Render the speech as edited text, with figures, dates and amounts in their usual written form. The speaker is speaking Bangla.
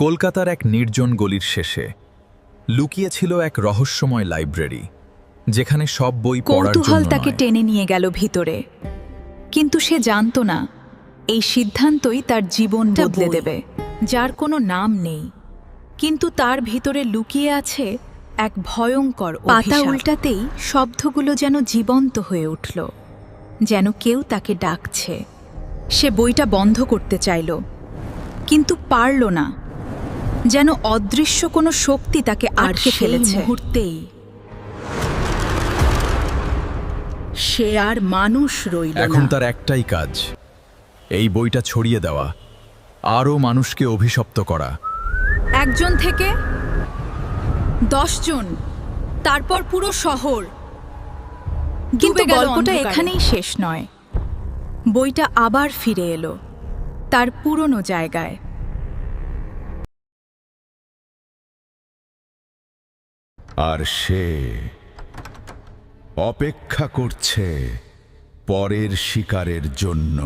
কলকাতার এক নির্জন গলির শেষে লুকিয়ে ছিল এক রহস্যময় লাইব্রেরি, যেখানে সব বই পড়ার কৌতূহল জন্য তাকে নয়। টেনে নিয়ে গেল ভিতরে, কিন্তু সে জানত না এই সিদ্ধান্তই তার জীবন বদলে দেবে। যার কোনো নাম নেই, কিন্তু তার ভিতরে লুকিয়ে আছে এক ভয়ঙ্কর পাতা উল্টাতেই শব্দগুলো যেন জীবন্ত হয়ে উঠল, যেন কেউ তাকে ডাকছে। সে বইটা বন্ধ করতে চাইল, কিন্তু পারল না। যেন অদৃশ্য কোনো শক্তি তাকে আটকে ফেলেছে। মুহূর্তেই সে আর মানুষ রইল এখন না। তার একটাই কাজ, এই বইটা ছড়িয়ে দেওয়া, আরও মানুষকে অভিশপ্ত করা। একজন থেকে 10 জন, তারপর পুরো শহর। কিন্তু গল্পটা এখানেই শেষ নয়। বইটা আবার ফিরে এলো তার পুরনো জায়গায়। আর সে অপেক্ষা করছে পরের শিকারের জন্য।